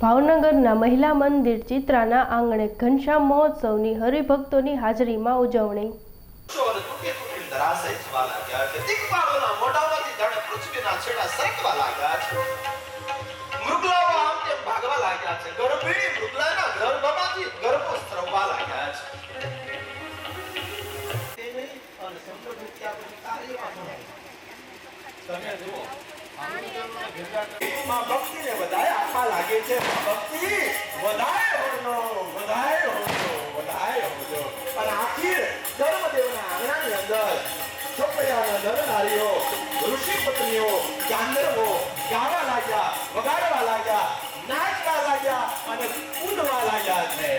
ભાવનગરના મહિલા મંદિર ચિત્રાના આંગણે ઘનશ્યામ મહોત્સવની હરિભક્તોની હાજરીમાં ઉજવણી. ભક્તિ ને વધારે આપવા લાગે છે. ભક્તિ વધારે હોનો વધારે હોનો વધારે હોજો. અને આખીર ધર્મદેવના આંગણાની અંદર છોકરીઓના નરનારીઓ ઋષિ પત્નીઓ ગાંધર્વો ગાવા લાગ્યા, વગાડવા લાગ્યા, નાચવા લાગ્યા અને કૂદવા લાગ્યા છે.